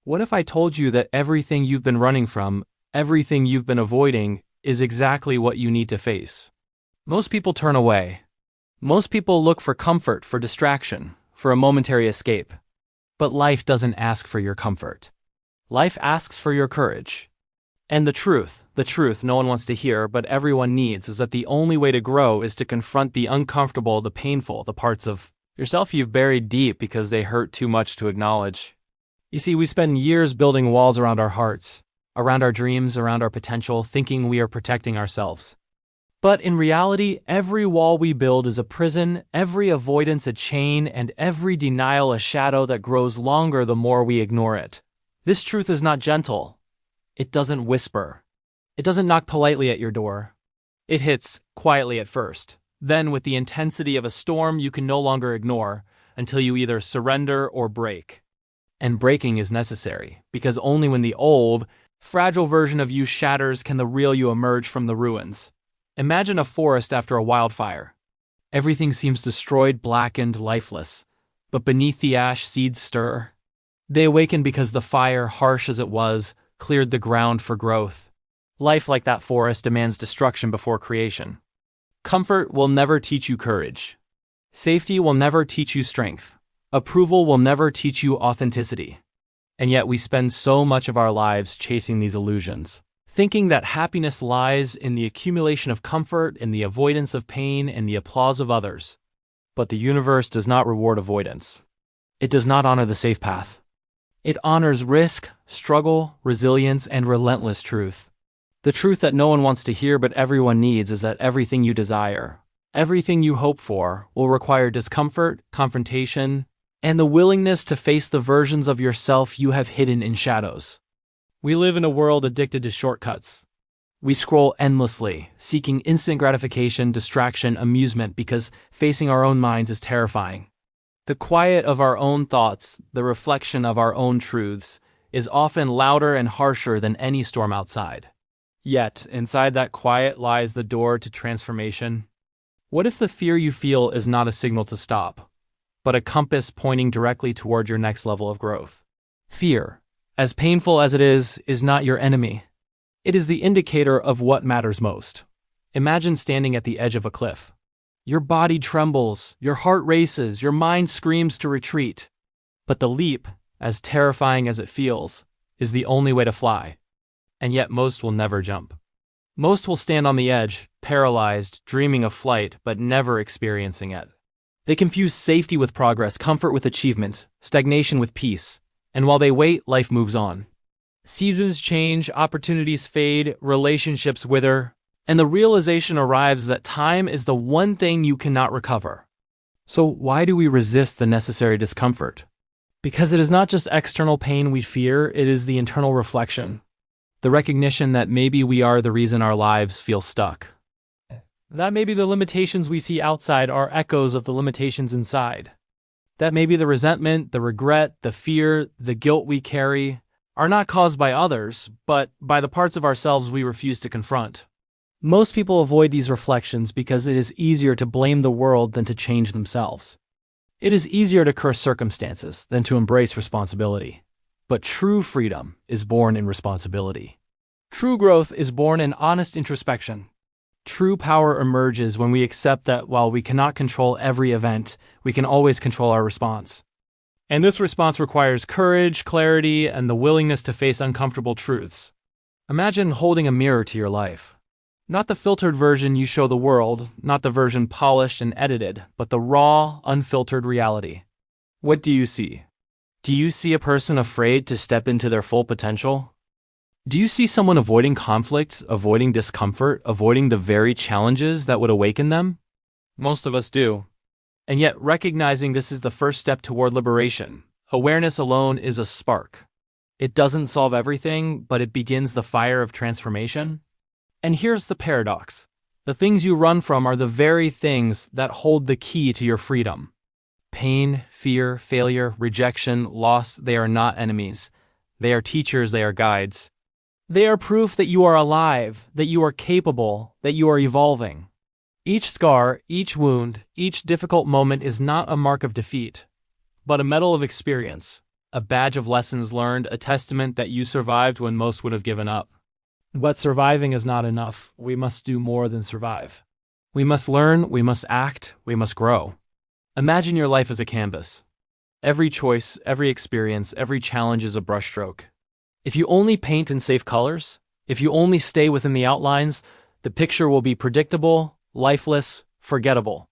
What if I told you that everything you've been running from, everything you've been avoiding, is exactly what you need to face? Most people turn away. Most people look for comfort, for distraction, for a momentary escape. But life doesn't ask for your comfort. Life asks for your courage. And the truth no one wants to hear but everyone needs is that the only way to grow is to confront the uncomfortable, the painful, the parts of yourself you've buried deep because they hurt too much to acknowledge. You see, we spend years building walls around our hearts, around our dreams, around our potential, thinking we are protecting ourselves. But in reality, every wall we build is a prison, every avoidance a chain, and every denial a shadow that grows longer the more we ignore it. This truth is not gentle. It doesn't whisper. It doesn't knock politely at your door. It hits quietly at first. Then, with the intensity of a storm you can no longer ignore, until you either surrender or break. And breaking is necessary, because only when the old, fragile version of you shatters can the real you emerge from the ruins. Imagine a forest after a wildfire. Everything seems destroyed, blackened, lifeless. But beneath the ash, seeds stir. They awaken because the fire, harsh as it was, cleared the ground for growth. Life, like that forest, demands destruction before creation. Comfort will never teach you courage. Safety will never teach you strength. Approval will never teach you authenticity. And yet we spend so much of our lives chasing these illusions, thinking that happiness lies in the accumulation of comfort, in the avoidance of pain, and the applause of others. But the universe does not reward avoidance. It does not honor the safe path. It honors risk, struggle, resilience, and relentless truth. The truth that no one wants to hear but everyone needs is that everything you desire, everything you hope for, will require discomfort, confrontation, and the willingness to face the versions of yourself you have hidden in shadows. We live in a world addicted to shortcuts. We scroll endlessly, seeking instant gratification, distraction, amusement because facing our own minds is terrifying. The quiet of our own thoughts, the reflection of our own truths, is often louder and harsher than any storm outside. Yet, inside that quiet lies the door to transformation. What if the fear you feel is not a signal to stop, but a compass pointing directly toward your next level of growth? Fear, as painful as it is not your enemy. It is the indicator of what matters most. Imagine standing at the edge of a cliff. Your body trembles, your heart races, your mind screams to retreat. But the leap, as terrifying as it feels, is the only way to fly. And yet most will never jump. Most will stand on the edge, paralyzed, dreaming of flight, but never experiencing it. They confuse safety with progress, comfort with achievement, stagnation with peace. And while they wait, life moves on. Seasons change, opportunities fade, relationships wither, and the realization arrives that time is the one thing you cannot recover. So why do we resist the necessary discomfort? Because it is not just external pain we fear, it is the internal reflection. The recognition that maybe we are the reason our lives feel stuck. That maybe the limitations we see outside are echoes of the limitations inside. That maybe the resentment, the regret, the fear, the guilt we carry are not caused by others, but by the parts of ourselves we refuse to confront. Most people avoid these reflections because it is easier to blame the world than to change themselves. It is easier to curse circumstances than to embrace responsibility. But true freedom is born in responsibility. True growth is born in honest introspection. True power emerges when we accept that while we cannot control every event, we can always control our response. And this response requires courage, clarity, and the willingness to face uncomfortable truths. Imagine holding a mirror to your life. Not the filtered version you show the world, not the version polished and edited, but the raw, unfiltered reality. What do you see? Do you see a person afraid to step into their full potential? Do you see someone avoiding conflict, avoiding discomfort, avoiding the very challenges that would awaken them? Most of us do. And yet, recognizing this is the first step toward liberation. Awareness alone is a spark. It doesn't solve everything, but it begins the fire of transformation. And here's the paradox. The things you run from are the very things that hold the key to your freedom. Pain, fear, failure, rejection, loss, they are not enemies. They are teachers, they are guides. They are proof that you are alive, that you are capable, that you are evolving. Each scar, each wound, each difficult moment is not a mark of defeat, but a medal of experience, a badge of lessons learned, a testament that you survived when most would have given up. But surviving is not enough. We must do more than survive. We must learn, we must act, we must grow. Imagine your life as a canvas. Every choice, every experience, every challenge is a brushstroke. If you only paint in safe colors, if you only stay within the outlines, the picture will be predictable, lifeless, forgettable.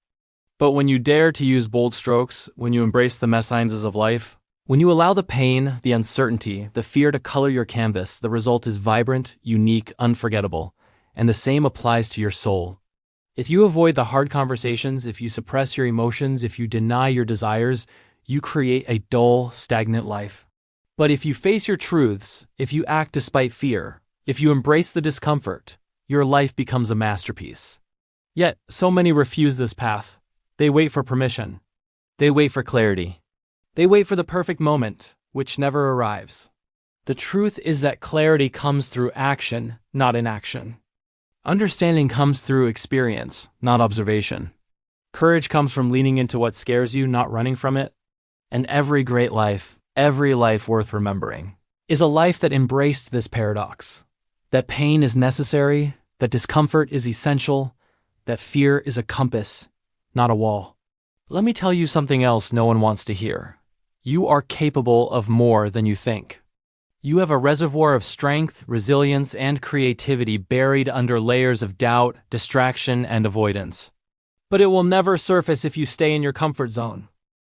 But when you dare to use bold strokes, when you embrace the messines of life, when you allow the pain, the uncertainty, the fear to color your canvas, the result is vibrant, unique, unforgettable. And the same applies to your soul. If you avoid the hard conversations, if you suppress your emotions, if you deny your desires, you create a dull, stagnant life. But if you face your truths, if you act despite fear, if you embrace the discomfort, your life becomes a masterpiece. Yet, so many refuse this path. They wait for permission. They wait for clarity. They wait for the perfect moment, which never arrives. The truth is that clarity comes through action, not inaction. Understanding comes through experience, not observation. Courage comes from leaning into what scares you, not running from it. And every great life, every life worth remembering, is a life that embraced this paradox. That pain is necessary, that discomfort is essential, that fear is a compass, not a wall. Let me tell you something else no one wants to hear. You are capable of more than you think. You have a reservoir of strength, resilience, and creativity buried under layers of doubt, distraction, and avoidance. But it will never surface if you stay in your comfort zone.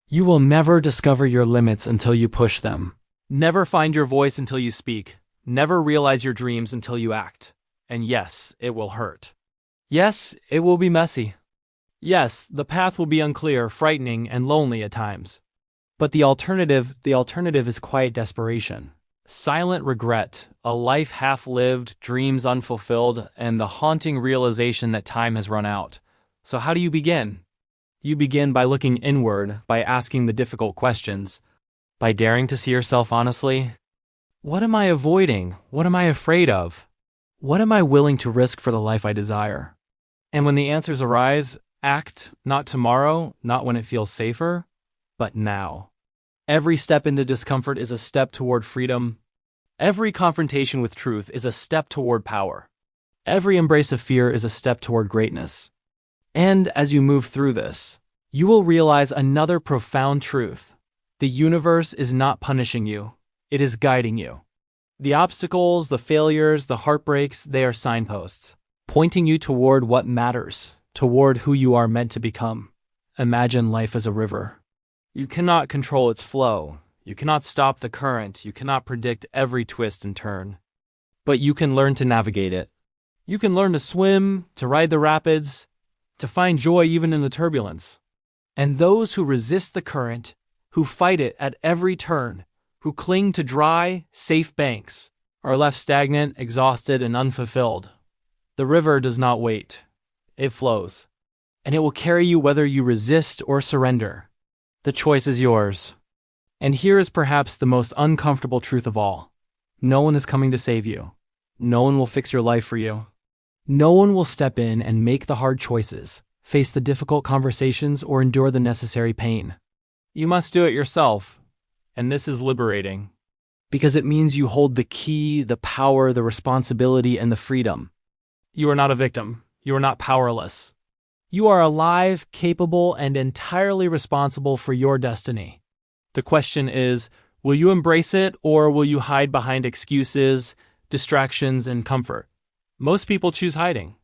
You will never discover your limits until you push them. Never find your voice until you speak. Never realize your dreams until you act. And yes, it will hurt. Yes, it will be messy. Yes, the path will be unclear, frightening, and lonely at times. But the alternative is quiet desperation. Silent regret, a life half-lived, dreams unfulfilled, and the haunting realization that time has run out. So how do you begin? You begin by looking inward, by asking the difficult questions, by daring to see yourself honestly. What am I avoiding? What am I afraid of? What am I willing to risk for the life I desire? And when the answers arise, act, not tomorrow, not when it feels safer, but now. Every step into discomfort is a step toward freedom. Every confrontation with truth is a step toward power. Every embrace of fear is a step toward greatness. And as you move through this, you will realize another profound truth. The universe is not punishing you. It is guiding you. The obstacles, the failures, the heartbreaks, they are signposts, pointing you toward what matters, toward who you are meant to become. Imagine life as a river. You cannot control its flow. You cannot stop the current. You cannot predict every twist and turn. But you can learn to navigate it. You can learn to swim, to ride the rapids, to find joy even in the turbulence. And those who resist the current, who fight it at every turn, who cling to dry, safe banks, are left stagnant, exhausted, and unfulfilled. The river does not wait. It flows. And it will carry you whether you resist or surrender. The choice is yours. And here is perhaps the most uncomfortable truth of all. No one is coming to save you. No one will fix your life for you. No one will step in and make the hard choices, face the difficult conversations, or endure the necessary pain. You must do it yourself. And this is liberating. Because it means you hold the key, the power, the responsibility, and the freedom. You are not a victim. You are not powerless. You are alive, capable, and entirely responsible for your destiny. The question is, will you embrace it, or will you hide behind excuses, distractions, and comfort? Most people choose hiding.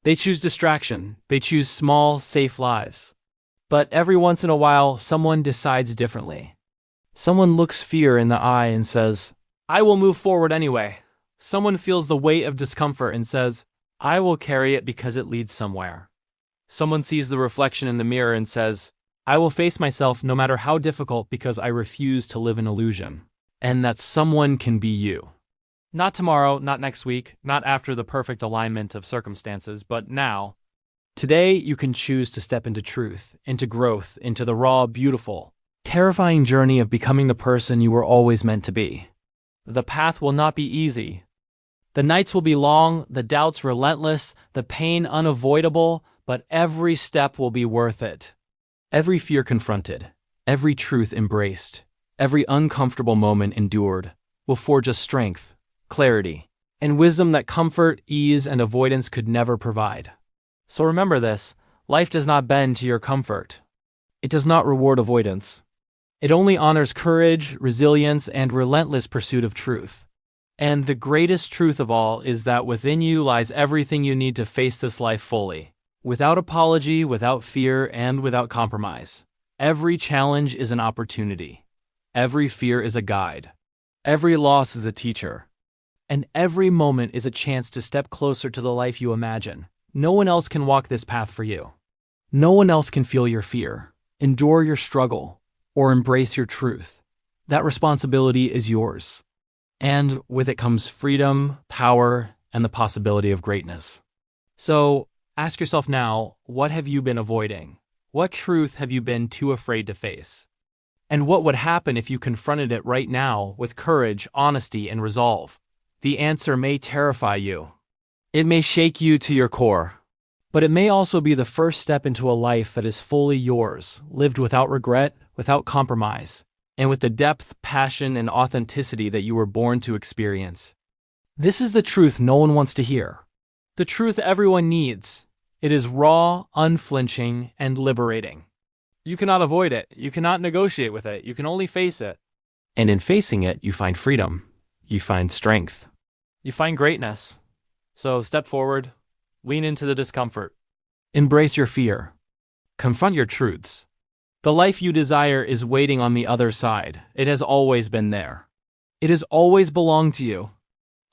They choose distraction. They choose small, safe lives. But every once in a while, someone decides differently. Someone looks fear in the eye and says, I will move forward anyway. Someone feels the weight of discomfort and says, I will carry it because it leads somewhere. Someone sees the reflection in the mirror and says, I will face myself no matter how difficult because I refuse to live in illusion. And that someone can be you. Not tomorrow, not next week, not after the perfect alignment of circumstances, but now. Today, you can choose to step into truth, into growth, into the raw, beautiful, terrifying journey of becoming the person you were always meant to be. The path will not be easy. The nights will be long, the doubts relentless, the pain unavoidable, but every step will be worth it. Every fear confronted, every truth embraced, Every uncomfortable moment endured will forge us strength, clarity, and wisdom that comfort, ease, and avoidance could never provide. So remember this: life does not bend to your comfort. It does not reward avoidance. It only honors courage, resilience, and relentless pursuit of truth. And the greatest truth of all is that within you lies everything you need to face this life fully, without apology, without fear, and without compromise. Every challenge is an opportunity. Every fear is a guide. Every loss is a teacher. And every moment is a chance to step closer to the life you imagine. No one else can walk this path for you. No one else can feel your fear, endure your struggle, or embrace your truth. That responsibility is yours. And with it comes freedom, power, and the possibility of greatness. So, ask yourself now, what have you been avoiding? What truth have you been too afraid to face? And what would happen if you confronted it right now with courage, honesty, and resolve? The answer may terrify you. It may shake you to your core. But it may also be the first step into a life that is fully yours, lived without regret, without compromise, and with the depth, passion, and authenticity that you were born to experience. This is the truth no one wants to hear. The truth everyone needs. It is raw, unflinching, and liberating. You cannot avoid it. You cannot negotiate with it. You can only face it. And in facing it, you find freedom. You find strength. You find greatness. So step forward. Lean into the discomfort. Embrace your fear. Confront your truths. The life you desire is waiting on the other side. It has always been there. It has always belonged to you.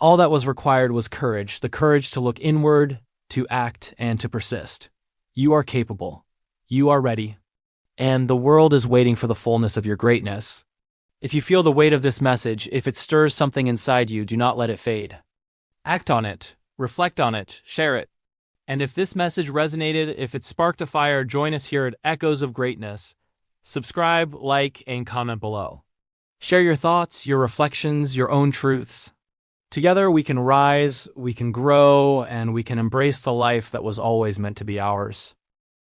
All that was required was courage, the courage to look inward, to act, and to persist. You are capable. You are ready. And the world is waiting for the fullness of your greatness. If you feel the weight of this message, if it stirs something inside you, do not let it fade. Act on it. Reflect on it. Share it. And if this message resonated, if it sparked a fire, join us here at Echoes of Greatness. Subscribe, like, and comment below. Share your thoughts, your reflections, your own truths. Together we can rise, we can grow, and we can embrace the life that was always meant to be ours.